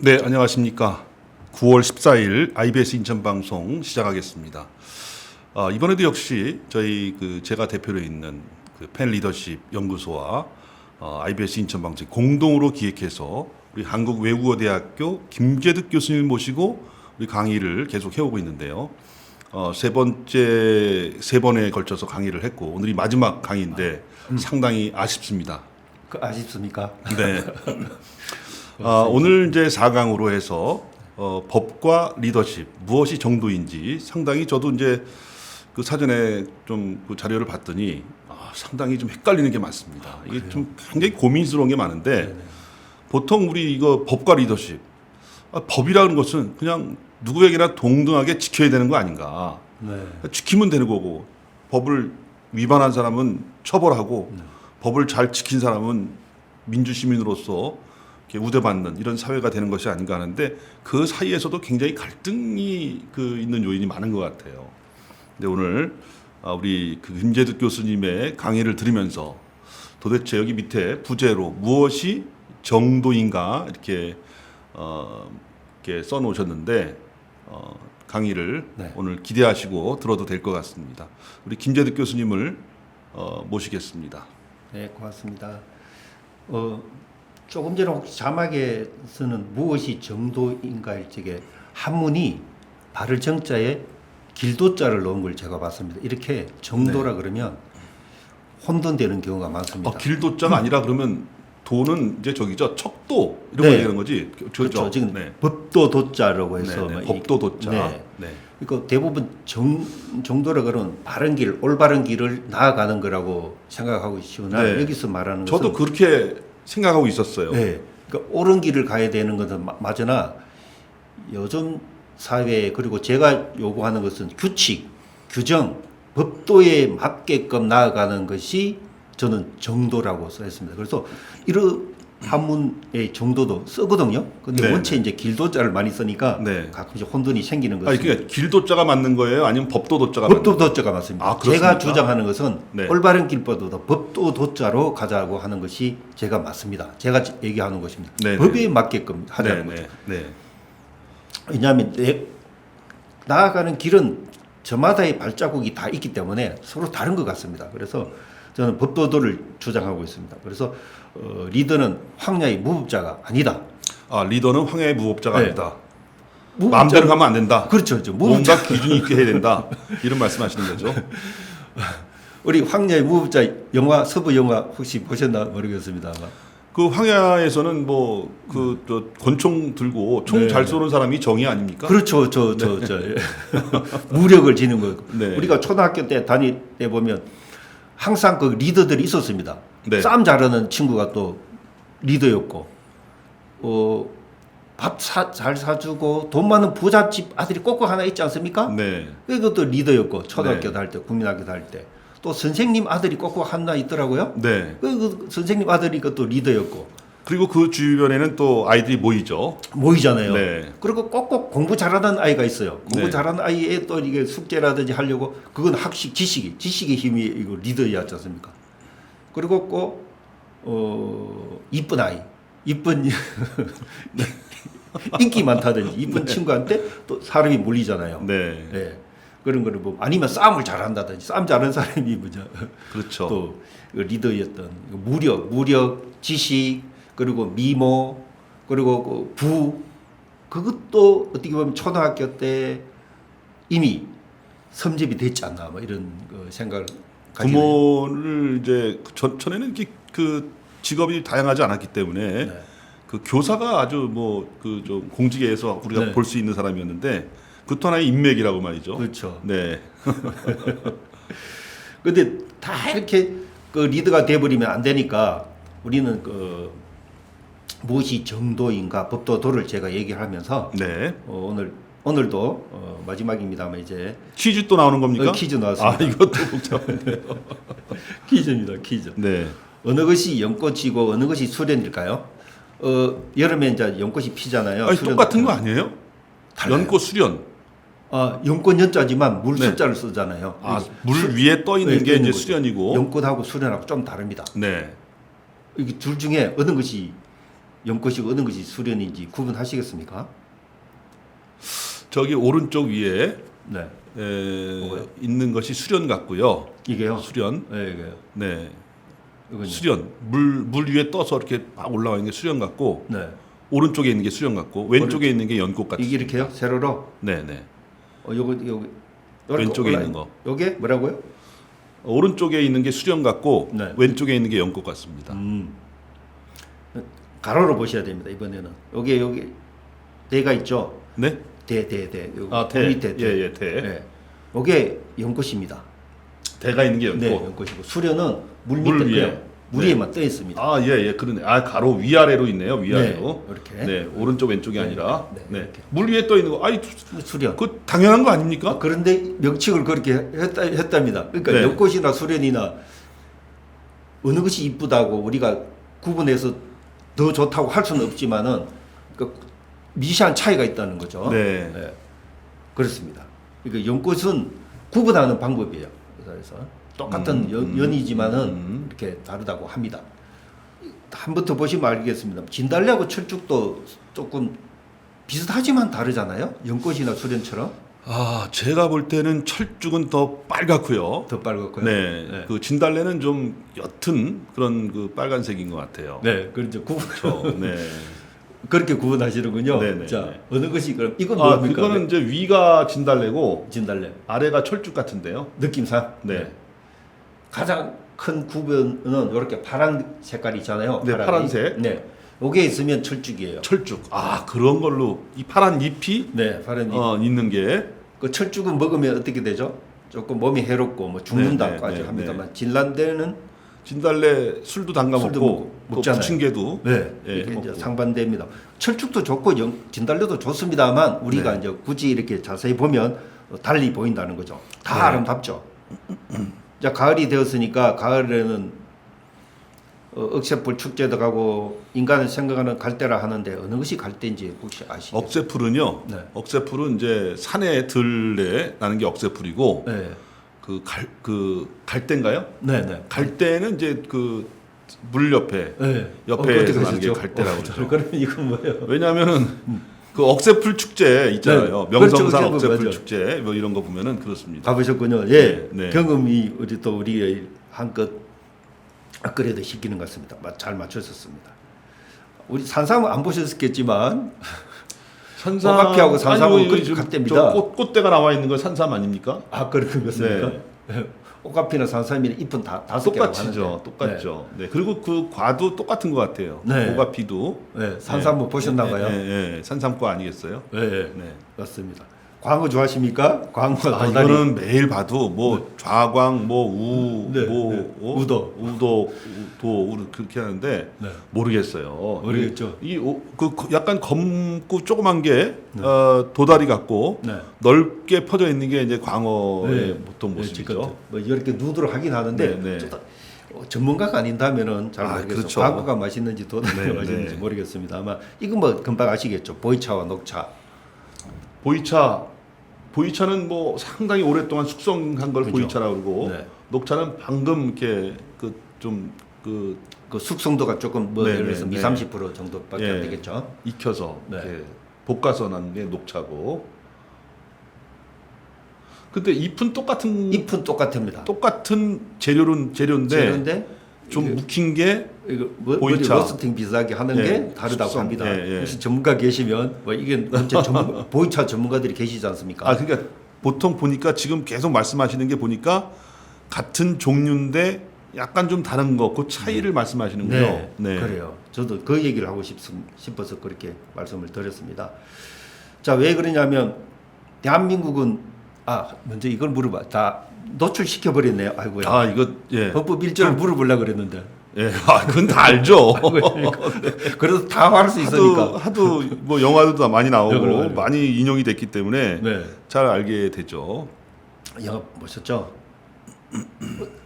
네, 안녕하십니까. 9월 14일 IBS 인천 방송 시작하겠습니다. 이번에도 역시 저희 제가 대표로 있는 펜 리더십 연구소와 IBS 인천 방송 공동으로 기획해서 우리 한국외국어대학교 김재득 교수님을 모시고 우리 강의를 계속 해오고 있는데요. 세 번에 걸쳐서 강의를 했고 오늘이 마지막 강의인데 상당히 아쉽습니다. 아쉽습니까? 네. 오늘 이제 4강으로 해서 법과 리더십 무엇이 정도인지 상당히 저도 이제 그 사전에 좀 그 자료를 봤더니 상당히 좀 헷갈리는 게 많습니다. 이게 그래요? 좀 굉장히 고민스러운 게 많은데 네네. 보통 우리 이거 법과 리더십 법이라는 것은 그냥 누구에게나 동등하게 지켜야 되는 거 아닌가? 네. 지키면 되는 거고 법을 위반한 사람은 처벌하고 법을 잘 지킨 사람은 민주 시민으로서 이렇게 우대받는 이런 사회가 되는 것이 아닌가 하는데 그 사이에서도 굉장히 갈등이 있는 요인이 많은 것 같아요. 근데 오늘 우리 김재득 교수님의 강의를 들으면서 도대체 여기 밑에 부제로 무엇이 정도인가 이렇게 써놓으셨는데 강의를 네. 오늘 기대하시고 들어도 될 것 같습니다. 우리 김재득 교수님을 모시겠습니다. 네, 고맙습니다. 조금 전에 혹시 자막에서는 무엇이 정도인가 할 적에 한문이 발을 정자에 길도자를 넣은 걸 제가 봤습니다. 이렇게 정도라 그러면 혼돈되는 경우가 많습니다. 길도자가 아니라 그러면 도는 이제 저기죠 척도 이런 거 네. 얘기하는 거지. 그렇죠. 지금 네. 법도 도자라고 해서 네, 네. 막 법도 도자. 네. 네. 이거 대부분 정도라 그러면 바른 길, 올바른 길을 나아가는 거라고 생각하고 있으나 네. 여기서 말하는 저도 것은 그렇게 생각하고 있었어요. 네. 그러니까 옳은 길을 가야 되는 것은 맞으나 요즘 사회 그리고 제가 요구하는 것은 규칙, 규정, 법도에 맞게끔 나아가는 것이 저는 정도라고 써있습니다. 그래서 이런 한문의 정도도 쓰거든요. 근데 네. 원체 이제 길도자를 많이 쓰니까 네. 가끔씩 혼돈이 생기는 아니 것입니다. 그러니까 길도자가 맞는 거예요? 아니면 법도도자가 맞는 법도 거예요? 도자가 맞습니다. 아, 그렇습니까? 제가 주장하는 것은 네. 올바른 길보다도 법도 도자로 가자고 하는 것이 제가 맞습니다. 제가 얘기하는 것입니다. 네, 법에 맞게끔 네, 하자는 거죠. 네, 네. 왜냐하면 나아가는 길은 저마다의 발자국이 다 있기 때문에 서로 다른 것 같습니다. 그래서 저는 법도도를 주장하고 있습니다. 그래서 리더는 황야의 무법자가 아니다. 리더는 황야의 무법자가 네. 아니다. 무법자- 마음대로 가면 안 된다. 그렇죠. 뭔가 기준이 있게 해야 된다. 이런 말씀하시는 거죠. 우리 황야의 무법자 영화 서부 영화 혹시 보셨나 모르겠습니다. 그 황야에서는 저 권총 들고 총 네. 잘 쏘는 사람이 정의 아닙니까? 그렇죠. 무력을 지는 거. 네. 우리가 초등학교 때 다닐 때 보면 항상 그 리더들이 있었습니다. 네. 싸움 잘하는 친구가 또 리더였고, 밥 잘 사주고 돈 많은 부잣집 아들이 꼭꼭 하나 있지 않습니까? 네. 그것도 리더였고 초등학교 네. 다닐 때, 국민학교 다닐 때. 또 선생님 아들이 꼭꼭 하나 있더라고요. 네. 그 선생님 아들이 그것도 리더였고 그리고 그 주변에는 또 아이들이 모이죠. 모이잖아요. 네. 그리고 꼭꼭 공부 잘하는 아이가 있어요. 공부 네. 잘하는 아이에 또 이게 숙제라든지 하려고 그건 학식, 지식의 힘이 이거 리더였지 않습니까? 그리고 꼭 이쁜 아이, 이쁜 인기 많다든지 이쁜 친구한테 또 사람이 몰리잖아요. 네. 네. 그런 거를 뭐 아니면 싸움을 잘한다든지 싸움 잘하는 사람이 뭐죠? 그렇죠. 또 리더였던 무력, 지식 그리고 미모 그리고 그것도 어떻게 보면 초등학교 때 이미 섭렵이 됐지 않나 뭐 이런 생각을 가지고 부모를 이제 전에는 이렇게 그 직업이 다양하지 않았기 때문에 네. 그 교사가 아주 좀 공직에서 우리가 네. 볼 수 있는 사람이었는데 그것도 하나의 인맥이라고 말이죠. 그렇죠. 네. 근데 다 이렇게 그 리드가 돼버리면 안 되니까 우리는 그 무엇이 정도인가 법도도를 제가 얘기를 하면서 네. 오늘도 마지막입니다만 이제 퀴즈 또 나오는 겁니까? 퀴즈 나왔습니다. 아, 이것도 복잡한데요. 퀴즈입니다. 퀴즈. 네. 어느 것이 연꽃이고 어느 것이 수련일까요? 여름에 이제 연꽃이 피잖아요. 아니, 수련 똑같은 거 같은 아니에요? 달라요. 연꽃 수련. 연꽃 연자지만 물 네. 숫자를 쓰잖아요. 아, 물 위에 떠 있는 네, 게 떠 있는 이제 거죠. 수련이고. 연꽃하고 수련하고 좀 다릅니다. 네. 이게 둘 중에 어느 것이 연꽃이고 어느 것이 수련인지 구분하시겠습니까? 저기 오른쪽 위에 네. 뭐가요? 있는 것이 수련 같고요. 이게요. 수련. 네, 이게요. 네. 이건요. 수련. 물 위에 떠서 이렇게 막 올라와 있는 게 수련 같고, 네. 오른쪽에 있는 게 수련 같고, 왼쪽에 있는 게 연꽃 같습니다. 이게 이렇게요. 세로로. 네, 네. 요거 왼쪽에 있는 거. 요게 뭐라고요? 오른쪽에 있는 게 수련 같고, 네. 밑쪽에 있는 게 연꽃 같습니다. 가로로 보셔야 됩니다. 이번에는 여기 대가 있죠. 네? 대. 아, 대. 밑에 대. 예, 대. 네. 요게 연꽃입니다. 대가 있는 게 연꽃. 네, 연꽃이고 수련은 물 물 밑에 위에. 거예요. 물 네. 위에만 떠 있습니다. 아, 예, 예, 그러네. 아, 가로 위아래로 있네요. 위아래로. 네, 이렇게. 네, 오른쪽 왼쪽이 네, 아니라. 네, 네. 이렇게. 물 위에 떠 있는 거. 아이, 수련. 그 당연한 거 아닙니까? 그런데 명칭을 그렇게 했답니다. 그러니까 네. 연꽃이나 수련이나 어느 것이 이쁘다고 우리가 구분해서 더 좋다고 할 수는 없지만은 그 미세한 차이가 있다는 거죠. 네. 그렇습니다. 그러니까 연꽃은 구분하는 방법이에요. 그래서 똑같은 연이지만은 이렇게 다르다고 합니다. 한번 더 보시면 알겠습니다. 진달래하고 철쭉도 조금 비슷하지만 다르잖아요. 연꽃이나 수련처럼 아, 제가 볼 때는 철쭉은 더 빨갛고요. 더 빨갛고요. 네. 네. 그 진달래는 좀 옅은 그런 그 빨간색인 것 같아요. 네, 그렇죠. 그렇죠. 네. 그렇게 구분하시는군요. 네네. 자, 어느 것이 그럼 이건 아, 뭡니까? 그거는 이제 위가 진달래고 진달래 아래가 철쭉 같은데요. 느낌상 네. 가장 큰 구분은 이렇게 파란 색깔이 있잖아요. 네, 파란이. 파란색. 네, 요게 있으면 철쭉이에요. 철쭉. 아, 그런 걸로 이 파란 잎이 네, 파란 잎. 있는 게 그 철쭉은 먹으면 어떻게 되죠? 조금 몸이 해롭고 뭐 죽는다까지 네, 네, 합니다만 진달래는 진달래 술도 담가 술도 먹고 그 먹잖아요. 부침개도 네, 예, 이게 이제 해먹고. 상반대입니다. 철쭉도 좋고 진달래도 좋습니다만 우리가 네. 이제 굳이 이렇게 자세히 보면 달리 보인다는 거죠. 다 네. 아름답죠. 자, 가을이 되었으니까 가을에는 억새풀 축제도 가고 인간을 생각하는 갈대라 하는데 어느 것이 갈대인지 혹시 아시죠? 억새풀은요. 네. 억새풀은 이제 산에 들에 나는 게 억새풀이고 네, 그 갈대인가요? 네, 네. 갈대는 이제 그 물 옆에 네. 옆에 어떻게 나는 게 하셨죠? 갈대라고 그러죠. 그러면 이건 뭐예요? 왜냐하면은 그 억새풀 축제 있잖아요. 네. 명성산 그렇죠, 억새풀 맞아요. 축제 뭐 이런 거 보면은 그렇습니다. 가보셨군요. 예, 네, 네. 경험이 우리의 한껏 업그레이드 시키는 것 같습니다. 잘 맞추셨습니다. 우리 산삼은 안 보셨겠지만 산삼 오가피하고 산삼은 아니, 그렇게 지금 같답니다. 저 꽃대가 나와 있는 건 산삼 아닙니까? 그렇습니까? 오가피나 산삼이나 잎은 다 다섯 개라고 똑같이죠. 하는데. 똑같죠. 네. 그리고 그 과도 똑같은 것 같아요. 네. 오가피도. 네, 산삼은 보셨나봐요. 네, 네, 네. 산삼과 아니겠어요? 네, 네. 맞습니다. 광어 좋아하십니까? 광어가 아, 도다리. 이거는 매일 봐도 뭐 좌광, 뭐 우, 네, 뭐 네. 우도. 우도 그렇게 하는데 네. 모르겠어요. 모르겠죠. 그 약간 검고 조그만 게 도다리 같고 네. 넓게 퍼져 있는 게 이제 광어의 네. 보통 네, 모습이죠. 지금 뭐 이렇게 누드로 하긴 하는데 네, 네. 전문가가 아닌다면은 잘 모르겠어요. 그렇죠. 광어가 맛있는지 도다리가 네, 맛있는지 네. 모르겠습니다. 아마 이건 뭐 금방 아시겠죠. 보이차와 녹차. 보이차는 뭐 상당히 오랫동안 숙성한 걸 그죠. 보이차라고 그러고 네. 녹차는 방금 이렇게 그 그 숙성도가 조금 뭐 네, 예를 들어서 네, 2, 네. 30% 정도밖에 예. 안 되겠죠. 익혀서 네. 이렇게 볶아서 난 게 녹차고. 근데 잎은 잎은 똑같습니다. 똑같은 재료인데 재료인데 좀 이게- 묵힌 게 이거 보이차. 로스팅 비슷하게 하는 예, 게 다르다고 숙성. 합니다. 예, 예. 혹시 전문가 계시면 뭐 이게 진짜 보이차 전문가들이 계시지 않습니까? 그러니까 보통 보니까 지금 계속 말씀하시는 게 보니까 같은 종류인데 약간 좀 다른 거, 그 차이를 말씀하시는군요. 네, 그래요. 저도 그 얘기를 하고 싶어서 그렇게 말씀을 드렸습니다. 자, 왜 그러냐면 대한민국은 먼저 이걸 물어봐. 노출시켜 버렸네요. 아이고야. 아 이거 예. 헌법 1조를 물어보려고 그랬는데. 예. 아 그건 다 알죠. 그래도 다 할 수 있으니까. 하도 뭐 영화도 다 많이 나오고 그래요. 많이 인용이 됐기 때문에 네. 잘 알게 되죠. 영화 보셨죠?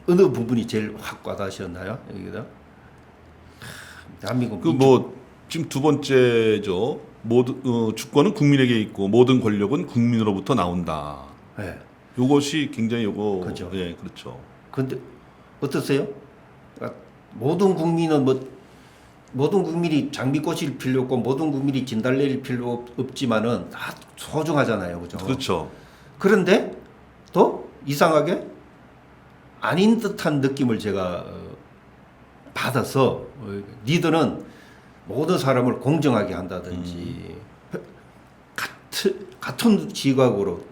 어느 부분이 제일 확 와닿으셨나요? 여기다. 대한민국 그 뭐 지금 두 번째죠. 모든 주권은 국민에게 있고 모든 권력은 국민으로부터 나온다. 네. 요것이 굉장히 요거 그렇죠. 예, 그렇죠. 근데 어떠세요? 그러니까 모든 국민은 모든 국민이 장비 꼬실 필요 없고 모든 국민이 진달래일 필요 없지만은 다 소중하잖아요, 그죠? 그렇죠. 그런데 또 이상하게 아닌 듯한 느낌을 제가 받아서 리더는 모든 사람을 공정하게 한다든지 같은 지각으로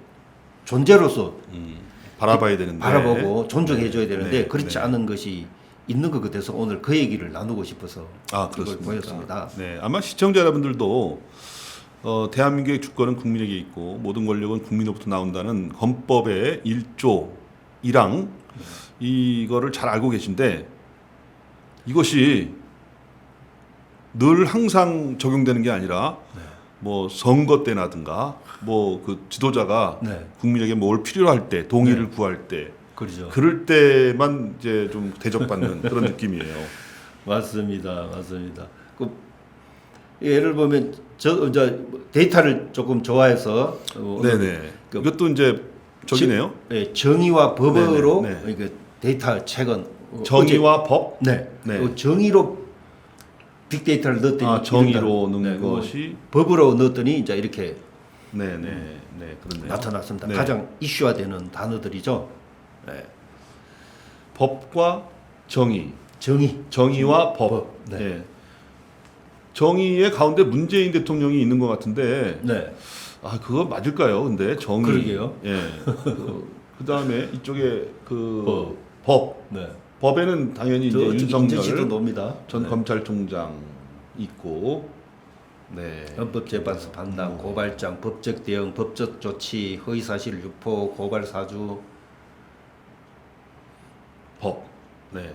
존재로서 바라봐야 되는데 바라보고 존중해줘야 되는데 네, 그렇지 네. 않은 것이 있는 것 같아서 오늘 그 얘기를 나누고 싶어서 아 이걸 그렇습니다. 보였습니다. 네, 아마 시청자 여러분들도 대한민국의 주권은 국민에게 있고 모든 권력은 국민으로부터 나온다는 헌법의 1조 1항 이거를 잘 알고 계신데 이것이 늘 항상 적용되는 게 아니라 뭐 선거 때나든가 뭐 그 지도자가 네, 국민에게 뭘 필요로 할 때 동의를 구할 때 그렇죠. 그럴 때만 이제 좀 대접받는 그런 느낌이에요. 맞습니다, 맞습니다. 예를 보면 저 이제 데이터를 조금 좋아해서 네네. 그 이것도 이제 저기네요. 정의와 법으로 네네, 네. 이게 데이터 책은 정의와 법. 네, 네. 그 정의로 빅데이터를 넣었더니 아 정의로 이런다. 넣는 네, 그거 것이. 법으로 넣었더니 이제 이렇게 네네. 네 그렇네요. 나타났습니다. 네. 가장 이슈화되는 단어들이죠. 네. 법과 정의. 정의, 정의와 법. 법, 네. 네. 정의의 가운데 문재인 대통령이 있는 것 같은데 네, 아 그거 맞을까요? 근데 정의. 그러게요. 예. 그 다음에 이쪽에 그 법. 네. 법에는 당연히 이제 인재시도 윤석열 놉니다. 전 네. 검찰총장 있고. 네. 헌법재판소 판단, 고발장, 법적 대응, 법적 조치, 허위사실 유포, 고발 사주. 법. 네.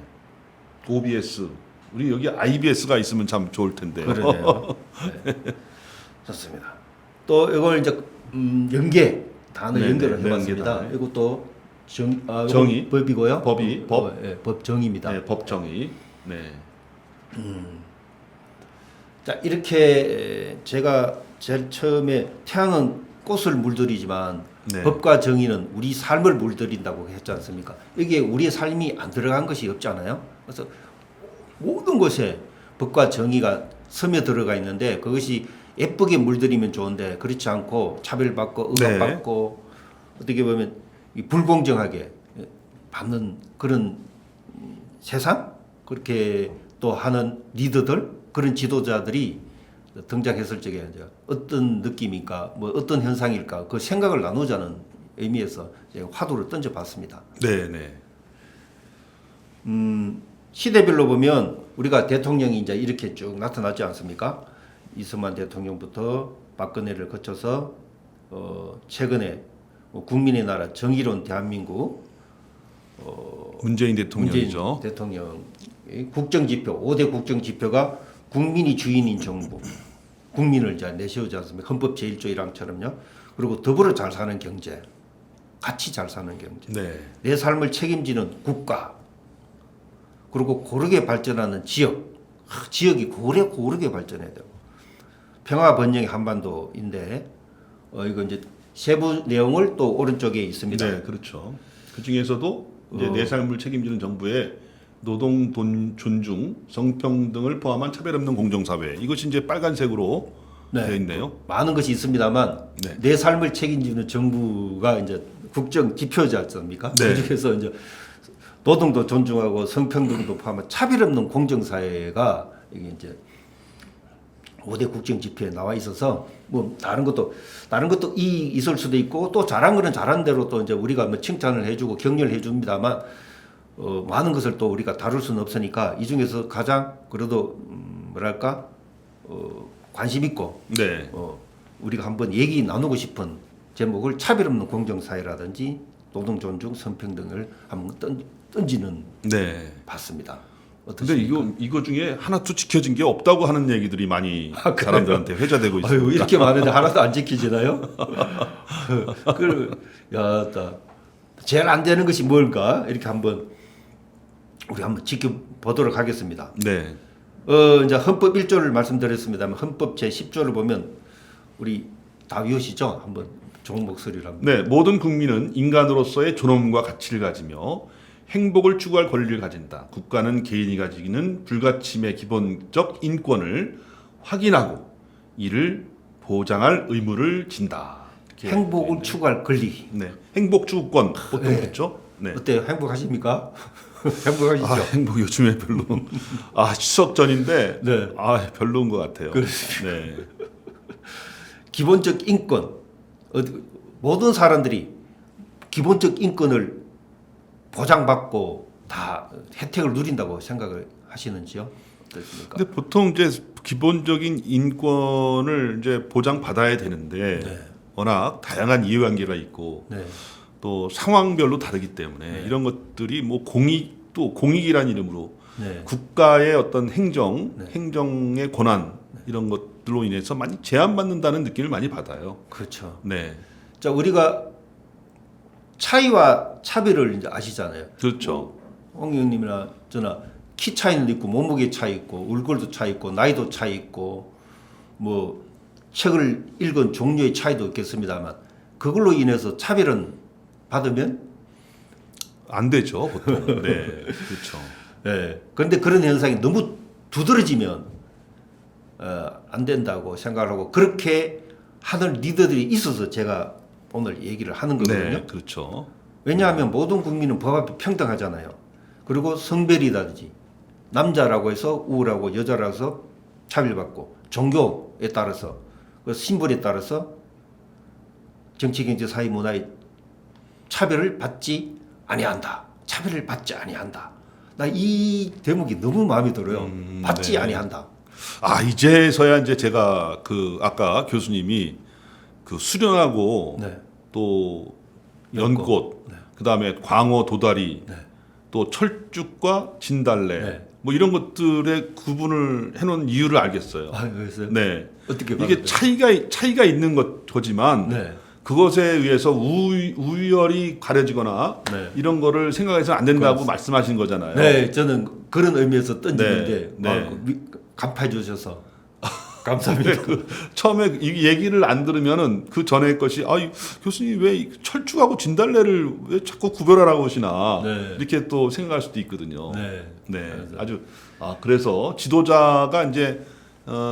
OBS. 우리 여기 IBS가 있으면 참 좋을 텐데요. 그러네요. 네. 좋습니다. 또 이걸 이제 연계 단어 네, 연결을 네, 해봤습니다. 연계 단어. 이것도 이건 정의. 법이고요. 법이, 법. 법정입니다. 네, 법정의. 네. 자 이렇게 제가 제일 처음에 태양은 꽃을 물들이지만 네. 법과 정의는 우리 삶을 물들인다고 했지 않습니까? 여기에 우리의 삶이 안 들어간 것이 없잖아요. 그래서 모든 것에 법과 정의가 스며들어가 있는데 그것이 예쁘게 물들이면 좋은데 그렇지 않고 차별받고 억압받고 어떻게 보면 이 불공정하게 받는 그런 세상 그렇게 또 하는 리더들 그런 지도자들이 등장했을 적에 이제 어떤 느낌일까 뭐 어떤 현상일까 그 생각을 나누자는 의미에서 제가 화두를 던져봤습니다. 네, 네. 시대별로 보면 우리가 대통령이 이제 이렇게 쭉 나타났지 않습니까? 이승만 대통령부터 박근혜를 거쳐서 최근에 국민의 나라 정의로운 대한민국 문재인 대통령이죠. 문재인 대통령 국정지표 5대 국정지표가 국민이 주인인 정부 국민을 이제 내세우지 않습니까? 헌법 제1조 1항처럼요. 그리고 더불어 잘 사는 경제 같이 잘 사는 경제 네. 내 삶을 책임지는 국가 그리고 고르게 발전하는 지역 지역이 고르게 발전해야 되고 평화 번영의 한반도인데 이거 이제 세부 내용을 또 오른쪽에 있습니다. 네, 그렇죠. 그 중에서도 이제 내 삶을 책임지는 정부의 노동 존중, 성평등을 포함한 차별 없는 공정사회. 이것이 이제 빨간색으로 네. 되어 있네요. 많은 것이 있습니다만 네. 내 삶을 책임지는 정부가 이제 국정 지표지 않습니까? 네. 그중에서 이제 노동도 존중하고 성평등도 포함한 차별 없는 공정사회가 이게 이제 5대 국정 지표에 나와 있어서 뭐 다른 것도 있을 수도 있고 또 잘한 거는 잘한 대로 또 이제 우리가 뭐 칭찬을 해주고 격려를 해줍니다만 많은 것을 또 우리가 다룰 수는 없으니까 이 중에서 가장 그래도 뭐랄까 관심 있고 네. 우리가 한번 얘기 나누고 싶은 제목을 차별 없는 공정사회라든지 노동 존중, 선평등을 한번 던지는 네. 봤습니다. 근데 어떠십니까? 이거 중에 하나도 지켜진 게 없다고 하는 얘기들이 많이 그래요? 사람들한테 회자되고 있습니다. 아유, 이렇게 많은데 하나도 안 지키지나요? 제일 안 되는 것이 뭘까? 이렇게 우리 한번 지켜보도록 하겠습니다. 네. 이제 헌법 1조를 말씀드렸습니다만 헌법 제 10조를 보면 우리 다 위오시죠? 한번 좋은 목소리로 한번. 네, 모든 국민은 인간으로서의 존엄과 가치를 가지며 행복을 추구할 권리를 가진다. 국가는 개인이 가지는 불가침의 기본적 인권을 확인하고 이를 보장할 의무를 진다. 이렇게 행복을 네. 추구할 권리. 네, 행복 추구권 보통 네. 그렇죠. 네. 어때요? 행복하십니까? 행복하시죠? 아, 행복 요즘에 별로. 추석 전인데 네. 별로인 것 같아요. 그렇습니다. 네. 기본적 인권. 모든 사람들이 기본적 인권을 보장받고 다 혜택을 누린다고 생각을 하시는지요? 어떻습니까? 근데 보통 이제 기본적인 인권을 이제 보장받아야 되는데 네. 워낙 다양한 이해관계가 있고 네. 또 상황별로 다르기 때문에 네. 이런 것들이 뭐 공익이라는 이름으로 네. 국가의 어떤 행정의 권한 네. 이런 것들로 인해서 많이 제한받는다는 느낌을 많이 받아요. 그렇죠. 네, 자, 우리가 차이와 차별을 이제 아시잖아요. 그렇죠. 홍 의원님이나 저나 키 차이는 있고 몸무게 차이 있고 얼굴도 차이 있고 나이도 차이 있고 뭐 책을 읽은 종류의 차이도 있겠습니다만 그걸로 인해서 차별은 받으면 안 되죠, 보통. 네, 그렇죠. 예. 그런데 그런 현상이 너무 두드러지면 안 된다고 생각을 하고 그렇게 하는 리더들이 있어서 제가 오늘 얘기를 하는 거거든요. 네, 그렇죠. 왜냐하면 모든 국민은 법 앞에 평등하잖아요. 그리고 성별이라든지 남자라고 해서 우울하고 여자라고 해서 차별받고 종교에 따라서 그 신분에 따라서 정치, 경제, 사회, 문화의 차별을 받지 아니한다. 차별을 받지 아니한다. 나 이 대목이 너무 마음에 들어요. 받지 네. 아니한다. 이제서야 이제 제가 아까 교수님이 수련하고 네. 또 연꽃. 연꽃, 그다음에 광어 도다리, 네. 또 철쭉과 진달래 네. 뭐 이런 것들의 구분을 해놓은 이유를 알겠어요. 그래서 네, 어떻게 이게 차이가 있는 거지만 네. 그것에 의해서 우열이 가려지거나 네. 이런 거를 생각해서 안 된다고 그렇습니다. 말씀하신 거잖아요. 네, 저는 그런 의미에서 던지는데 네. 간파해 주셔서 감사합니다. 처음에 이 얘기를 안 들으면은 그 전에 것이 교수님 왜 철쭉하고 진달래를 왜 자꾸 구별하라고 하시나 네. 이렇게 또 생각할 수도 있거든요. 네. 네, 그래서. 아주 그래서 지도자가 이제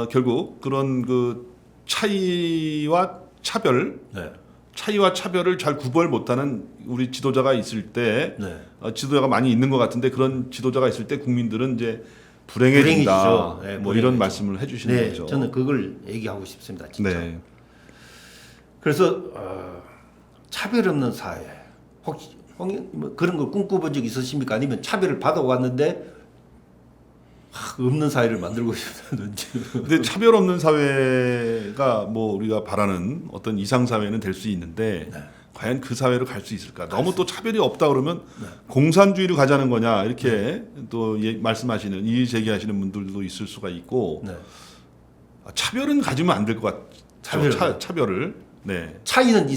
결국 그런 그 차이와 차별을 잘 구별 못하는 우리 지도자가 있을 때 네. 지도자가 많이 있는 것 같은데 그런 지도자가 있을 때 국민들은 이제 불행해진다. 불행해지죠. 네, 뭐 이런 불행해지죠. 말씀을 해주시는 네, 거죠. 저는 그걸 얘기하고 싶습니다. 진짜. 네. 그래서 차별 없는 사회. 혹시 뭐 그런 걸 꿈꿔본 적 있으십니까? 아니면 차별을 받아왔는데 없는 사회를 만들고 싶다든지. 근데 차별 없는 사회가 뭐 우리가 바라는 어떤 이상 사회는 될 수 있는데 네. 과연 그 사회로 갈 수 있을까? 너무 또 차별이 없다 그러면 공산주의로 가자는 거냐 이렇게 또 말씀하시는 이의 제기하시는 분들도 있을 수가 있고 네. 차별은 가지면 안 될 것 같아요. 차별을 네. 차이는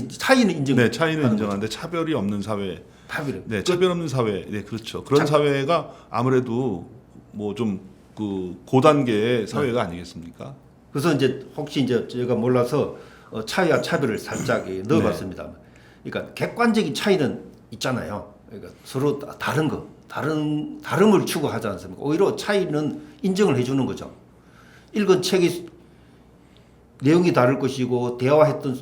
인정. 네, 차이는 인정하는데 차별이 없는 사회. 차별. 네, 차별 없는 사회. 네, 그렇죠. 그런 사회가 아무래도 뭐 좀 그 고단계의 사회가 아니겠습니까? 그래서 이제 혹시 이제 제가 몰라서 차이와 차별을 살짝 넣어봤습니다. 그러니까 객관적인 차이는 있잖아요. 그러니까 서로 다른 거, 다름을 추구하지 않습니까? 오히려 차이는 인정을 해주는 거죠. 읽은 책이 내용이 다를 것이고 대화했던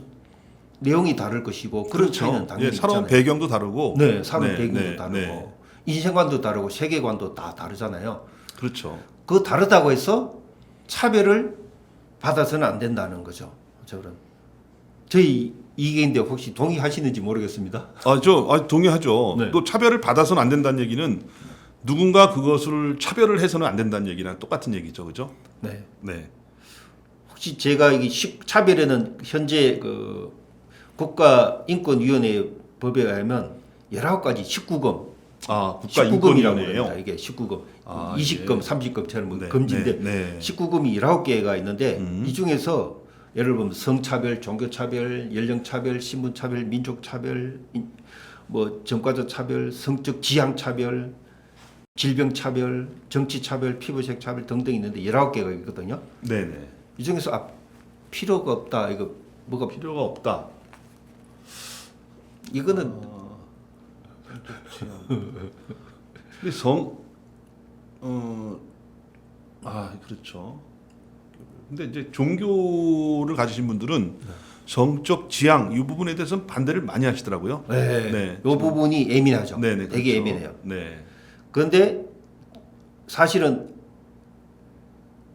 내용이 다를 것이고 그런 차이는 당연히 살아온 있잖아요. 배경도 다르고, 네, 살아온 배경도 다르고 네. 인생관도 다르고 세계관도 다 다르잖아요. 그렇죠. 그 다르다고 해서 차별을 받아서는 안 된다는 거죠. 저희 이게인데 혹시 동의하시는지 모르겠습니다. 동의하죠. 네. 또 차별을 받아서는 안 된다는 얘기는 누군가 그것을 차별을 해서는 안 된다는 얘기랑 똑같은 얘기죠, 그죠? 네. 네. 혹시 제가 이 차별에는 현재 그 국가인권위원회 법에 의하면 19가지 19금. 아, 19금이라고 국가인권위원회예요. 합니다. 이게 19금. 아, 20금, 예. 30금처럼 뭐 네, 금지인데 네. 19금이 19개가 있는데 이 중에서 예를 들면 성차별, 종교차별, 연령차별, 신분차별, 민족차별, 뭐 전과적 차별, 성적 지향차별, 질병차별, 정치차별, 피부색 차별 등등 있는데 19개가 있거든요. 네네. 이 중에서 필요가 없다. 이거 뭐가 필요가 없다. 이거는 근데 그렇죠. 근데 이제 종교를 가지신 분들은 성적 지향 이 부분에 대해서는 반대를 많이 하시더라고요. 네. 네. 이 부분이 예민하죠. 네네. 되게 그렇죠. 예민해요. 네. 그런데 사실은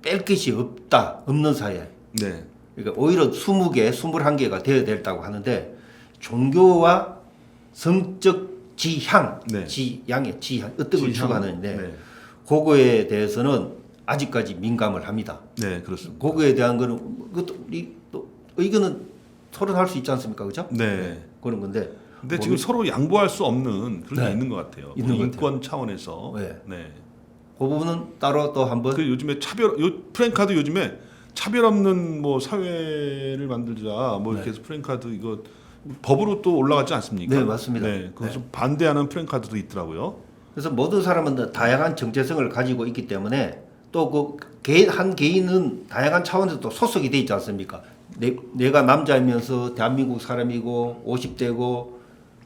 뺄 것이 없는 사회. 네. 그러니까 오히려 20개, 21개가 되어야 된다고 하는데 종교와 성적 지향, 네. 지향의 지향, 어떤 걸 추구하는데 네. 그거에 대해서는 아직까지 민감을 합니다. 네, 그렇습니다. 그거에 대한 거는 그것도 또 의견은 토론할 수 있지 않습니까, 그죠? 네. 그런 건데. 근데 지금 서로 양보할 수 없는 그런 게 네. 있는 것 같아요. 있는 것 인권 차원에서. 네. 네. 그 부분은 따로 또 한번. 그 요즘에 프랭카드 요즘에 차별 없는 뭐 사회를 만들자 뭐 이렇게 해서 프랭카드 이거 법으로 또 올라갔지 않습니까? 네, 맞습니다. 네, 그래서 반대하는 프랭카드도 있더라고요. 그래서 모든 사람은 다 다양한 정체성을 가지고 있기 때문에 또 한 개인은 다양한 차원에서 또 소속이 돼 있지 않습니까? 내가 남자이면서 대한민국 사람이고 50대고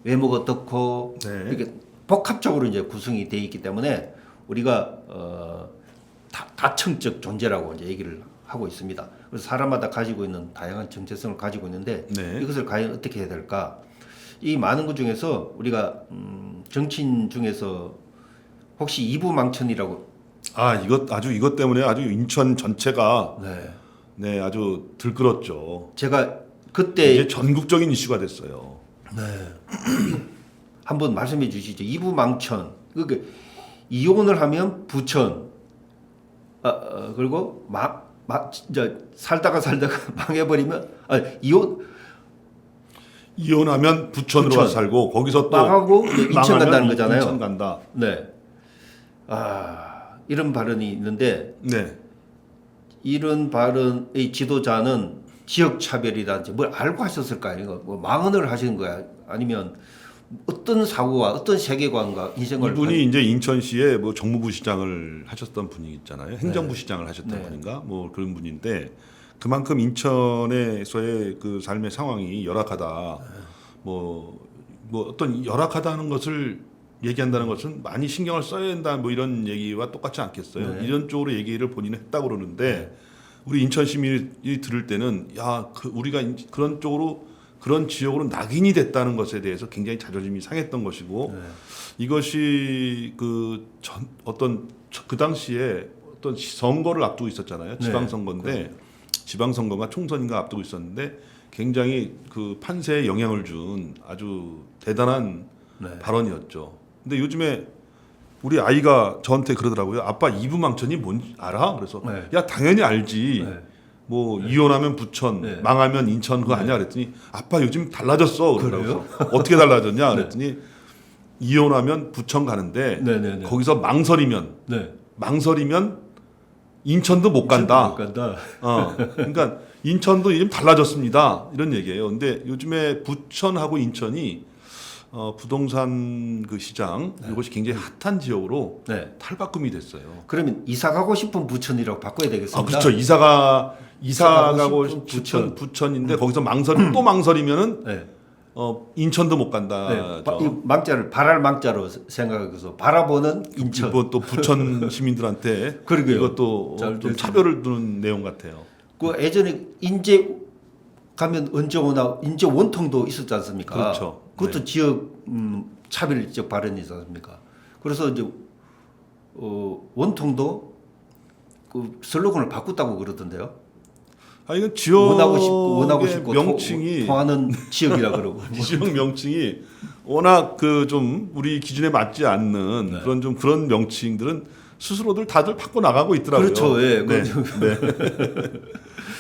외모가 어떻고 네. 이렇게 복합적으로 이제 구성이 돼 있기 때문에 우리가 다층적 존재라고 이제 얘기를 하고 있습니다. 그래서 사람마다 가지고 있는 다양한 정체성을 가지고 있는데 네. 이것을 과연 어떻게 해야 될까? 이 많은 것 중에서 우리가 정치인 중에서 혹시 이부망천이라고 이것 때문에 아주 인천 전체가 네. 네, 아주 들끓었죠. 제가 그때 이게 전국적인 이슈가 됐어요. 한번 말씀해 주시죠. 이부망천. 그러니까 이혼을 하면 부천. 그리고 이제 살다가 망해버리면 이혼하면 부천으로 부천. 가서 살고 거기서 또 망하고 인천 망하면 간다는 거잖아요. 인천 간다. 네. 이런 발언이 있는데 네. 이런 발언의 지도자는 지역 차별이라든지 뭘 알고 하셨을까요? 이거 뭐 망언을 하시는 거야? 아니면 어떤 사고와 어떤 세계관과 인생을 이분이 이제 인천시에 뭐 정무부 시장을 하셨던 분이 있잖아요. 행정부 시장을 하셨던 네. 분인가 뭐 그런 분인데 그만큼 인천에서의 그 삶의 상황이 열악하다. 뭐 어떤 열악하다는 것을 얘기한다는 것은 많이 신경을 써야 된다. 뭐 이런 얘기와 똑같지 않겠어요. 네. 이런 쪽으로 얘기를 본인은 했다고 그러는데 우리 인천 시민이 들을 때는 우리가 그런 쪽으로 그런 지역으로 낙인이 됐다는 것에 대해서 굉장히 자존심이 상했던 것이고 네. 이것이 그 당시에 어떤 선거를 앞두고 있었잖아요. 지방선거인데 지방선거가 총선인가 앞두고 있었는데 굉장히 그 판세에 영향을 준 아주 대단한 발언이었죠. 근데 요즘에 우리 아이가 저한테 그러더라고요. 아빠 이부망천이 뭔지 알아? 그래서 야 당연히 알지. 뭐 이혼하면 부천, 망하면 인천 그거 아니야? 그랬더니 아빠 요즘 달라졌어. 그러더라고요. 어떻게 달라졌냐? 그랬더니 이혼하면 부천 가는데 거기서 망설이면 인천도 못 간다. 그러니까 인천도 요즘 달라졌습니다. 이런 얘기예요. 근데 요즘에 부천하고 인천이 부동산 그 시장 이것이 굉장히 핫한 지역으로 탈바꿈이 됐어요. 그러면 이사 가고 싶은 부천이라고 바꿔야 되겠습니다. 그렇죠. 이사 가고 싶은 부천인데 거기서 또 망설이면은 인천도 못 간다. 이 망자를 바랄 망자로 생각해서 바라보는 인천. 또 부천 시민들한테 그러게요. 이것도 좀 차별을 두는 내용 같아요. 그 예전에 인제 가면 언제 오나 인제 원통도 있었지 않습니까? 그렇죠. 그것도 지역 차별적 발언이지 않습니까? 그래서 이제 원통도 그 슬로건을 바꿨다고 그러던데요. 이건 지역의 원하고 싶고 명칭이 통하는 지역이라 그러고 지역 명칭이 워낙 그 좀 우리 기준에 맞지 않는 그런 명칭들은 스스로들 다들 바꿔 나가고 있더라고요. 그렇죠. 예.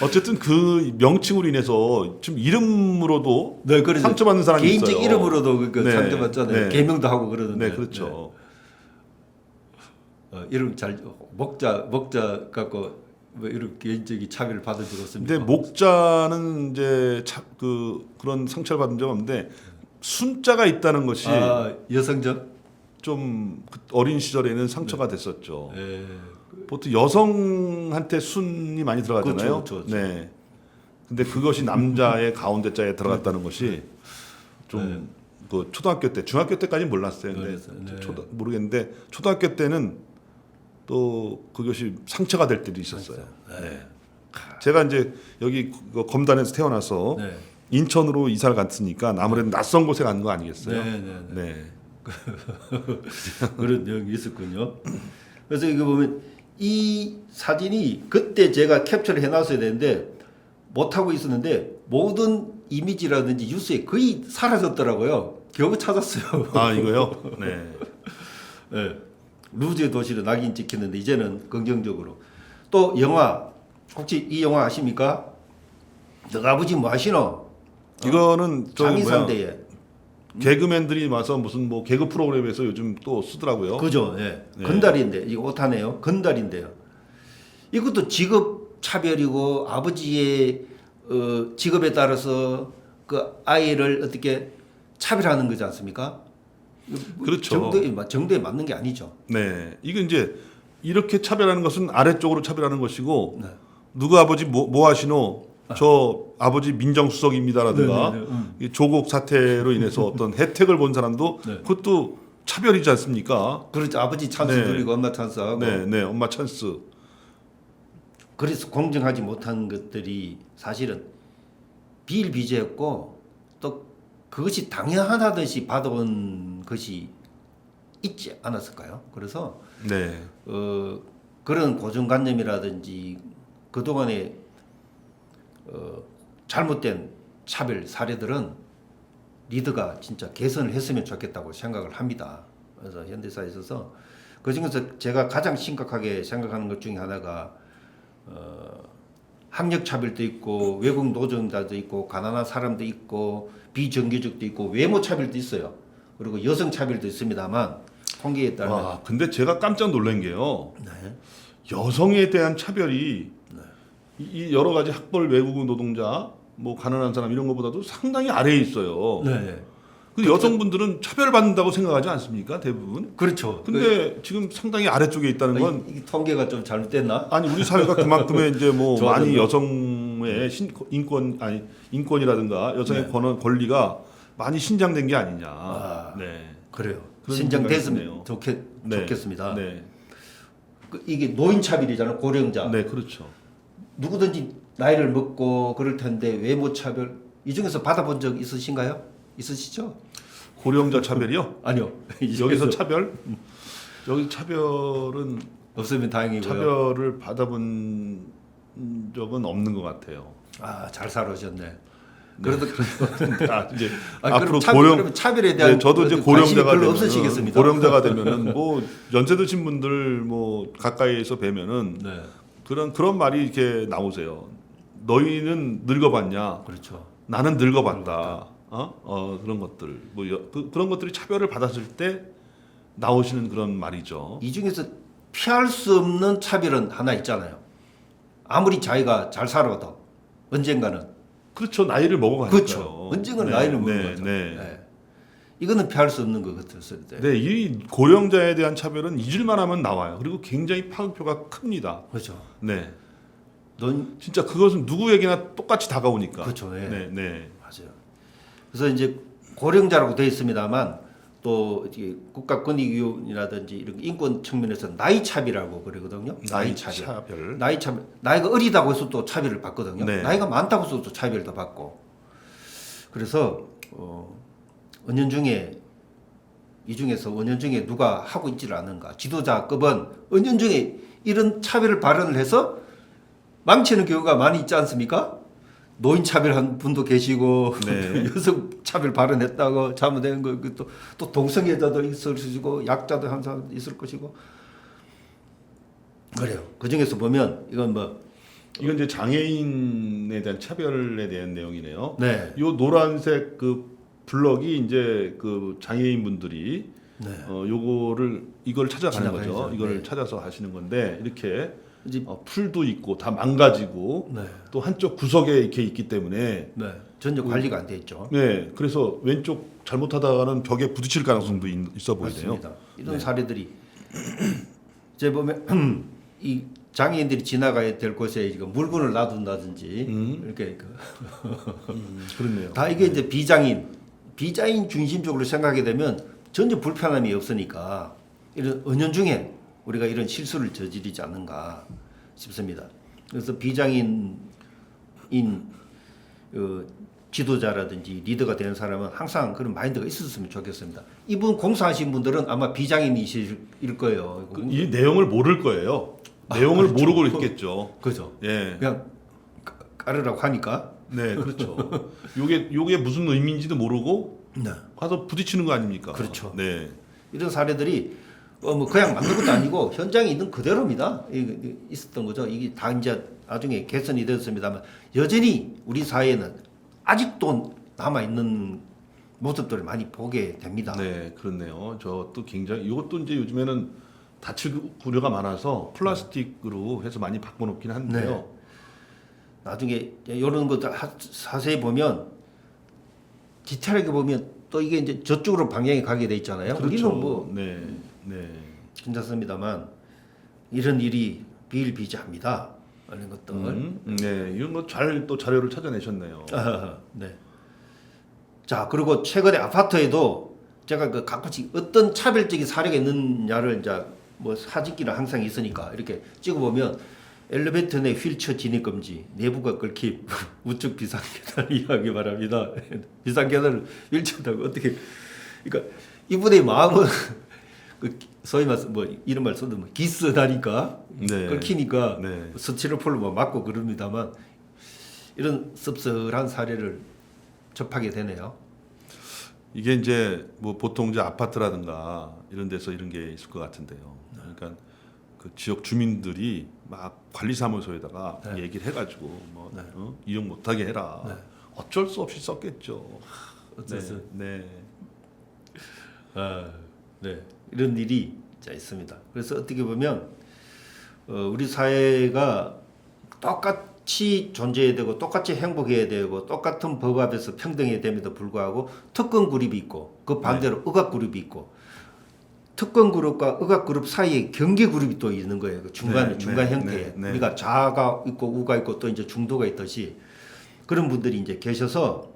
어쨌든 그 명칭으로 인해서 좀 이름으로도 네, 그래서 상처받는 사람이 개인적 있어요. 이름으로도 그 네. 상처받잖아요. 네. 개명도 하고 그러는데. 네, 그렇죠. 이름 잘 먹자 갖고 뭐 이런 개인적인 차별을 받은 적 없습니까? 근데 목자는 이제 그런 상처를 받은 적 없는데 순자가 있다는 것이 여성적? 좀 어린 시절에는 상처가 됐었죠. 예. 보통 여성한테 순이 많이 들어가잖아요. 그렇죠. 네. 근데 그것이 남자의 가운데 자에 들어갔다는 것이 좀 그 초등학교 때, 중학교 때까지는 몰랐어요. 근데 모르겠는데 초등학교 때는 또 그것이 상처가 될 때도 있었어요. 네. 제가 이제 여기 그 검단에서 태어나서 네. 인천으로 이사를 갔으니까 아무래도 낯선 곳에 간 거 아니겠어요? 네. 그런 내용이 있었군요. 그래서 이거 보면 이 사진이 그때 제가 캡처를 해놨어야 되는데 못하고 있었는데 모든 이미지라든지 뉴스에 거의 사라졌더라고요. 겨우 찾았어요. 아 이거요? 네. 네. 루즈의 도시로 낙인 찍혔는데 이제는 긍정적으로. 또 영화 혹시 이 영화 아십니까? 너 아버지 뭐 하시노? 이거는 장의산대에 개그맨들이 와서 무슨 뭐 개그 프로그램에서 요즘 또 쓰더라고요. 그죠? 예. 네. 건달인데 이거 오타네요. 건달인데요. 이것도 직업 차별이고 아버지의 직업에 따라서 그 아이를 어떻게 차별하는 거지 않습니까? 그렇죠. 정도에 맞는 게 아니죠. 네. 이거 이제 이렇게 차별하는 것은 아래쪽으로 차별하는 것이고 네. 누구 아버지 뭐 하시노? 저 아버지 민정수석입니다라든가 이 조국 사태로 인해서 어떤 혜택을 본 사람도 네. 그것도 차별이지 않습니까? 그렇죠. 아버지 찬스 네. 누리고 엄마 찬스하고. 네, 엄마 찬스. 그래서 공정하지 못한 것들이 사실은 비일비재였고 또 그것이 당연하듯이 받아온 것이 있지 않았을까요? 그래서 네. 그런 고정관념이라든지 그동안의 잘못된 차별 사례들은 리더가 진짜 개선을 했으면 좋겠다고 생각을 합니다. 그래서 현대사에 있어서 그중에서 제가 가장 심각하게 생각하는 것 중에 하나가 학력 차별도 있고 외국 노동자도 있고 가난한 사람도 있고 비정규직도 있고 외모 차별도 있어요. 그리고 여성 차별도 있습니다만 통계에 따르면 와, 근데 제가 깜짝 놀란 게요. 네. 여성에 대한 차별이 이 여러 가지 학벌 외국 노동자, 뭐 가난한 사람 이런 것보다도 상당히 아래에 있어요. 네. 그 여성분들은 차별받는다고 생각하지 않습니까? 대부분. 그렇죠. 근데 지금 상당히 아래쪽에 있다는 건 이 통계가 좀 잘못됐나? 아니 우리 사회가 그만큼의 이제 뭐 좋아졌나? 많이 여성의 인권이라든가 여성의 권리가 많이 신장된 게 아니냐. 네. 그래요. 그런 신장됐으면 생각이 네. 좋겠습니다. 네. 이게 노인 차별이잖아요. 고령자. 네, 그렇죠. 누구든지 나이를 먹고 그럴 텐데 외모 차별 이 중에서 받아본 적 있으신가요? 있으시죠? 고령자 차별이요? 아니요. 여기서 차별? 여기 차별은 없으면 다행이고요. 차별을 받아본 적은 없는 것 같아요. 잘 살아오셨네. 그래도 이제 앞으로 앞으로 차별에 대한 저도 이제 관심이 고령자가 별로 되면은 없으시겠습니다. 고령자가 되면은 뭐 연세 드신 분들 뭐 가까이에서 뵈면은 네. 그런 말이 이렇게 나오세요. 너희는 늙어봤냐? 그렇죠. 나는 늙어봤다. 그런 것들 그런 것들이 차별을 받았을 때 나오시는 그런 말이죠. 이 중에서 피할 수 없는 차별은 하나 있잖아요. 아무리 자기가 잘 살아도 언젠가는 그렇죠. 나이를 먹어가니까요. 그렇죠. 언젠가는 나이를 먹는 거죠. 네. 이거는 피할 수 없는 것 같았을 때. 네, 이 고령자에 대한 차별은 잊을만 하면 나와요. 그리고 굉장히 파급표가 큽니다. 그렇죠. 네. 넌 진짜 그것은 누구에게나 똑같이 다가오니까. 그렇죠. 네. 네. 맞아요. 그래서 이제 고령자라고 되어 있습니다만 또 이게 국가권익위원이라든지 이런 인권 측면에서 나이 차별이라고 그러거든요. 나이 차별. 나이 차별. 나이가 어리다고 해서 또 차별을 받거든요. 네. 나이가 많다고 해서 또 차별도 받고. 그래서 은연중에 이 중에서 은연중에 누가 하고 있지를 않은가. 지도자급은 은연중에 이런 차별을 발언을 해서 망치는 경우가 많이 있지 않습니까? 노인 차별한 분도 계시고 네. 여성 차별 발언했다고 잘못된 거 또 동성애자도 있을 것이고 약자도 항상 있을 것이고 그래요. 그 중에서 보면 이건 뭐 이건 이제 장애인에 대한 차별에 대한 내용이네요. 네. 요 노란색 그 블럭이 이제 그 장애인 분들이 네. 이걸 찾아가는 거죠. 지나가야죠. 이걸 네. 찾아서 하시는 건데 이렇게 이제 풀도 있고 다 망가지고 네. 또 한쪽 구석에 이렇게 있기 때문에 네. 전혀 관리가 안 돼 있죠. 네, 그래서 왼쪽 잘못하다가는 벽에 부딪힐 가능성도 있어 보이네요. 맞습니다. 이런 네. 사례들이 제 보면 이 장애인들이 지나가야 될 곳에 이거 물건을 놔둔다든지 이렇게 그렇네요. 다 이게 이제 비장애인 중심적으로 생각하게 되면 전혀 불편함이 없으니까 이런 은연중에 우리가 이런 실수를 저지르지 않는가 싶습니다. 그래서 비장애인 지도자라든지 리더가 되는 사람은 항상 그런 마인드가 있었으면 좋겠습니다. 이분 공사하신 분들은 아마 비장애인이실 거예요. 이 내용을 모를 거예요. 내용을 그렇죠. 모르고 있겠죠. 그죠? 예. 그냥 깔으라고 하니까. 네, 그렇죠. 요게 무슨 의미인지도 모르고 네. 가서 부딪히는 거 아닙니까? 그렇죠. 네. 이런 사례들이 뭐 그냥 만든 것도 아니고 현장에 있는 그대로입니다. 있었던 거죠. 이게 다 이제 나중에 개선이 되었습니다만 여전히 우리 사회에는 아직도 남아 있는 모습들을 많이 보게 됩니다. 네, 그렇네요. 저 또 굉장히 이것도 이제 요즘에는 다칠 우려가 많아서 플라스틱으로 해서 많이 바꿔놓긴 한데요. 네. 나중에 이런 것들 자세히 보면 디테일하게 보면 또 이게 이제 저쪽으로 방향이 가게 돼 있잖아요. 그렇죠. 우리는 뭐 네, 네. 괜찮습니다만 이런 일이 비일비재합니다. 이런 것들. 네, 이런 거 잘 또 자료를 찾아내셨네요. 네. 자, 그리고 최근에 아파트에도 제가 그 가끔씩 어떤 차별적인 사례가 있느냐를 이제 뭐 사진기는 항상 있으니까 이렇게 찍어보면 엘리베이터 내 휠체어 진입 금지, 내부가 끓기, 우측 비상계단 이야기 바랍니다. 비상계단을 휠체어 타고 어떻게, 그러니까 이분의 마음은 그 소위 말해서 뭐 이런 말 써도 뭐 기스다니까 네. 끓기니까 네. 스티로폴로 뭐 맞고 그럽니다만 이런 씁쓸한 사례를 접하게 되네요. 이게 이제 뭐 보통 이제 아파트라든가 이런 데서 이런 게 있을 것 같은데요. 그러니까 그 지역 주민들이 막 관리사무소에다가 네. 얘기를 해가지고 뭐 네. 이용 못하게 해라. 네. 어쩔 수 없이 썼겠죠. 어쩔 수. 네. 네. 이런 일이 자 있습니다. 그래서 어떻게 보면 우리 사회가 똑같이 존재해야 되고 똑같이 행복해야 되고 똑같은 법 앞에서 평등해야 됨에도 불구하고 특권 그룹이 있고 그 반대로 의각 그룹이 있고 특권 그룹과 의각 그룹 사이에 경계 그룹이 또 있는 거예요. 그 중간 형태에 우리가 좌가 있고 우가 있고 또 이제 중도가 있듯이 그런 분들이 이제 계셔서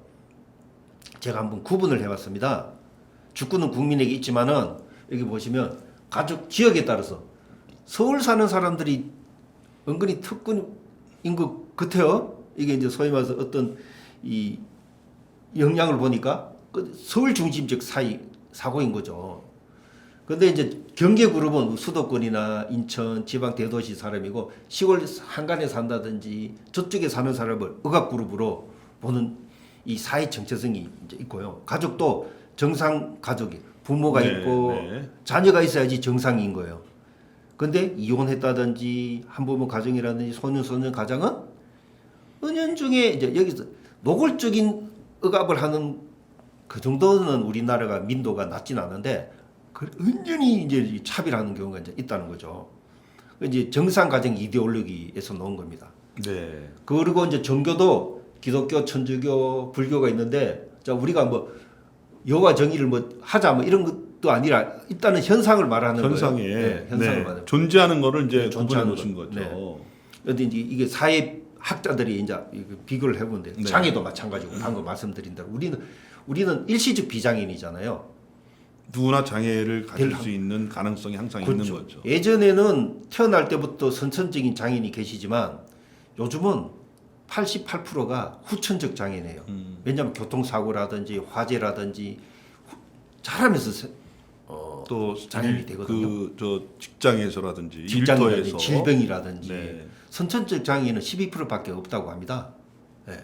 제가 한번 구분을 해봤습니다. 주권은 국민에게 있지만은 여기 보시면 가족 지역에 따라서 서울 사는 사람들이 은근히 특권인 것 같아요. 이게 이제 소위 말해서 어떤 이 영향을 보니까 서울 중심적 사고인 거죠. 근데 이제 경계 그룹은 수도권이나 인천, 지방 대도시 사람이고 시골 한간에 산다든지 저쪽에 사는 사람을 의각 그룹으로 보는 이 사회 정체성이 이제 있고요. 가족도 정상 가족이 부모가 있고 자녀가 있어야지 정상인 거예요. 근데 이혼했다든지 한부모 가정이라든지 소년 가정은 은연중에 이제 여기서 노골적인 억압을 하는 그 정도는 우리나라가 민도가 낮진 않은데 은연히 이제 차별하는 경우가 이제 있다는 거죠. 이제 정상 가정 이데올로기에서 나온 겁니다. 네. 그리고 이제 종교도 기독교, 천주교, 불교가 있는데 자 우리가 뭐 여와 정의를 뭐 하자 뭐 이런 것도 아니라 일단은 현상을 말하는 현상에 거예요. 네, 현상을 말하는 존재하는 거를 이제 구분해 존재하는 놓으신 거죠. 네. 그런데 이제 이게 사회 학자들이 이제 비교를 해보는데 네. 장애도 마찬가지고 방금 말씀드린 대로 우리는 일시적 비장애인이잖아요. 누구나 장애를 가질 수 있는 가능성이 항상 있는 거죠. 예전에는 태어날 때부터 선천적인 장애인이 계시지만 요즘은 88%가 후천적 장애네요. 왜냐하면 교통사고라든지 화재라든지 잘하면서 또 장애인이 되거든요. 저 직장에서라든지 질병이라든지 일터에서 질병이라든지 네. 선천적 장애인은 12%밖에 없다고 합니다. 네.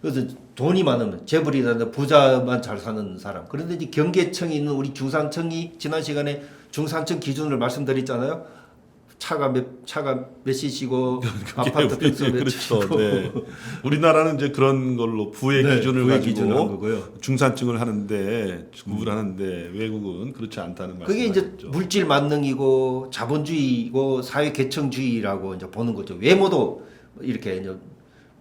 그래서 돈이 많으면 재벌이라든지 부자만 잘 사는 사람. 그런데 이제 경계청이 있는 우리 중산층이 지난 시간에 중산층 기준을 말씀드렸잖아요. 차가 몇 cc고 아파트 평수 몇 그렇죠. cc고. 네. 우리나라는 이제 그런 걸로 부의 네, 기준을 부의 가지고 기준을 한 거고요. 중산층을 하는데 구분하는데 외국은 그렇지 않다는 말씀. 그게 이제 물질 만능이고 자본주의고 사회 계층주의라고 이제 보는 거죠. 외모도 이렇게 이제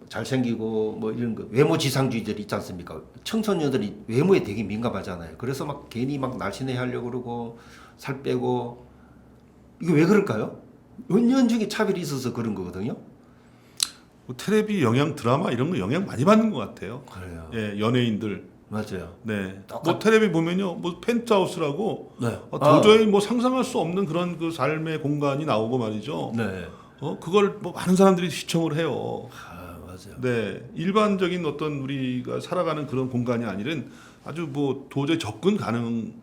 잘생기고 뭐 이런 거 외모 지상주의들 있지 않습니까? 청소년들이 외모에 되게 민감하잖아요. 그래서 막 괜히 막 날씬해 하려고 그러고 살 빼고 이게 왜 그럴까요? 은연중에 차별이 있어서 그런 거거든요. 뭐 텔레비 영향 드라마 이런 거 영향 많이 받는 것 같아요. 그래요. 예, 연예인들. 맞아요. 네. 뭐 텔레비 보면요, 뭐 펜트하우스라고 네. 도저히 뭐 상상할 수 없는 그런 그 삶의 공간이 나오고 말이죠. 네. 그걸 뭐 많은 사람들이 시청을 해요. 맞아요. 네, 일반적인 어떤 우리가 살아가는 그런 공간이 아니른 아주 뭐 도저히 접근 가능하지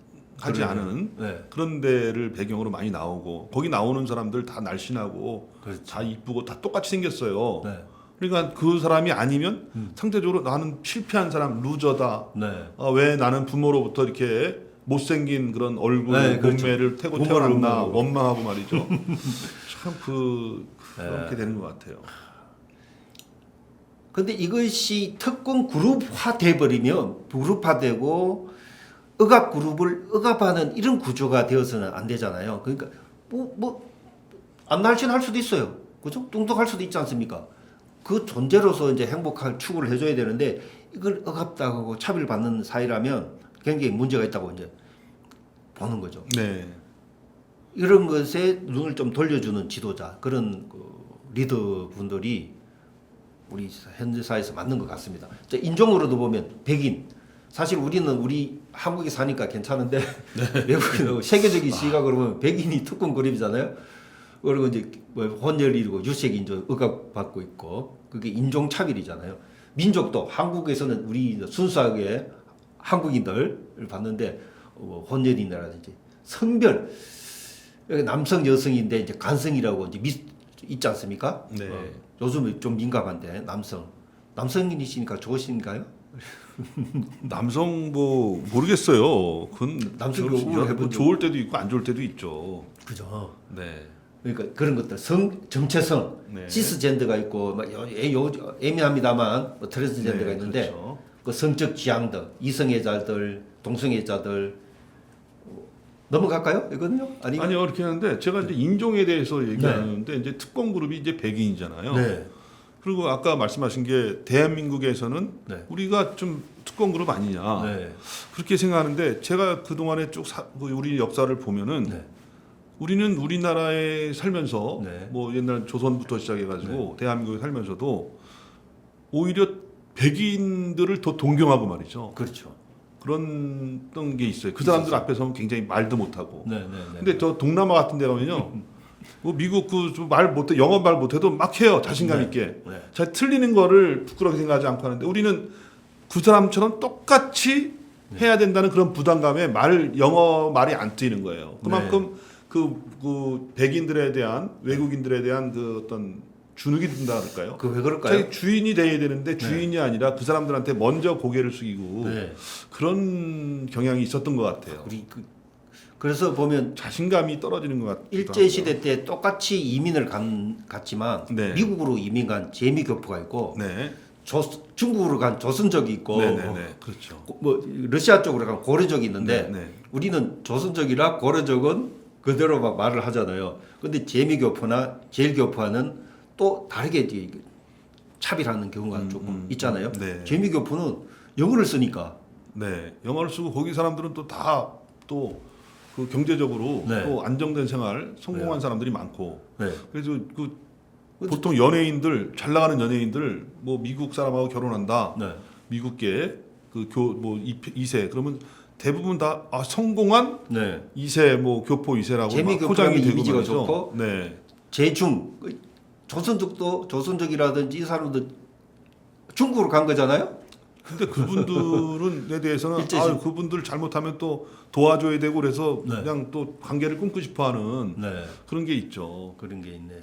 그러네요. 않은 네. 그런 데를 배경으로 많이 나오고 거기 나오는 사람들 다 날씬하고 그렇죠. 다 이쁘고 다 똑같이 생겼어요. 네. 그러니까 그 사람이 아니면 상대적으로 나는 실패한 사람, 루저다. 네. 왜 나는 부모로부터 이렇게 못생긴 그런 얼굴, 네, 그렇죠. 몸매를 태고 몸을 태어났나 원망하고. 원망하고 말이죠. 참 그렇게 되는 것 같아요. 근데 이것이 특권 그룹화 돼버리면 그룹화되고 억압 그룹을 억압하는 이런 구조가 되어서는 안 되잖아요. 그러니까 안 날씬할 수도 있어요. 그죠? 뚱뚱할 수도 있지 않습니까? 그 존재로서 이제 행복할 추구를 해줘야 되는데 이걸 억압당하고 차별받는 사회라면 굉장히 문제가 있다고 이제 보는 거죠. 네. 이런 것에 눈을 좀 돌려주는 지도자 그런 그 리더 분들이 우리 현대 사회에서 맞는 것 같습니다. 인종으로도 보면 백인 사실 우리 한국에 사니까 괜찮은데 외국인 세계적인 시각으로 보면 백인이 특권 그룹이잖아요. 그리고 이제 뭐 혼혈이고 유색 인종 억압받고 있고 그게 인종 차별이잖아요. 민족도 한국에서는 우리 순수하게 한국인들을 봤는데 혼혈이라든지 성별 남성 여성인데 이제 간성이라고 이제 있지 않습니까? 네. 요즘 좀 민감한데 남성인이시니까 좋으신가요? 남성 뭐 모르겠어요. 그건 남성 뭐 요구를 해본 적 좋을 때도 있고 안 좋을 때도 있죠. 그죠. 네. 그러니까 그런 것들 정체성 네. 시스젠더가 있고 막 애매합니다만 뭐 트랜스젠더가 네, 있는데 그렇죠. 그 성적 지향들 이성애자들 동성애자들 넘어갈까요? 이거는요? 아니요 그렇게 하는데 제가 이제 인종에 대해서 얘기하는데 이제 특권 그룹이 이제 백인이잖아요. 네. 그리고 아까 말씀하신 게 대한민국에서는 네. 우리가 좀 특권 그룹 아니냐 네. 그렇게 생각하는데 제가 그 동안에 쭉 우리 역사를 보면은 네. 우리는 우리나라에 살면서 네. 뭐 옛날 조선부터 시작해가지고 대한민국에 살면서도 오히려 백인들을 더 동경하고 말이죠. 그렇죠. 그런 게 있어요. 그 사람들 앞에 서면 굉장히 말도 못하고. 네, 네, 네. 근데 저 동남아 같은 데 가면요. 뭐 미국 말 못해 영어 말 못해도 막 해요. 자신감 네. 있게. 네. 잘 틀리는 거를 부끄럽게 생각하지 않고 하는데 우리는 그 사람처럼 똑같이 해야 된다는 그런 부담감에 영어 말이 안 뜨이는 거예요. 그만큼 그 백인들에 대한 외국인들에 대한 그 어떤 주눅이 든다 그럴까요? 그 왜 그럴까요? 자기 주인이 돼야 되는데 주인이 아니라 그 사람들한테 먼저 고개를 숙이고 네. 그런 경향이 있었던 것 같아요. 그래서 보면 자신감이 떨어지는 것 같아요. 일제 시대 때 똑같이 이민을 갔지만 네. 미국으로 이민 간 재미교포가 있고 네, 중국으로 간 조선족이 있고 네, 그렇죠. 뭐 러시아 쪽으로 간 고려족이 있는데 네. 우리는 조선족이라 고려족은 그대로 막 말을 하잖아요. 근데 재미교포나 제일교포와는 또 다르게 이제 차별하는 경우가 조금 있잖아요. 네. 재미교포는 영어를 쓰니까 네, 영어를 쓰고 거기 사람들은 또 다 또 그 경제적으로 네. 또 안정된 생활 성공한 사람들이 많고 네. 그래서 그 보통 연예인들 잘 나가는 연예인들 뭐 미국 사람하고 결혼한다. 네. 미국계 뭐 2세 그러면 대부분 다 성공한 네. 2세 뭐 교포 2세라고 재미교포라는 포장이 되고 이미지가 말이죠. 좋고 네. 제중 조선족도 조선족이라든지 이 사람도 중국으로 간 거잖아요. 근데 그분들에 대해서는 일제시- 그분들 잘못하면 또 도와줘야 되고 그래서 네. 그냥 또 관계를 끊고 싶어하는 네. 그런 게 있죠. 그런 게 있네요.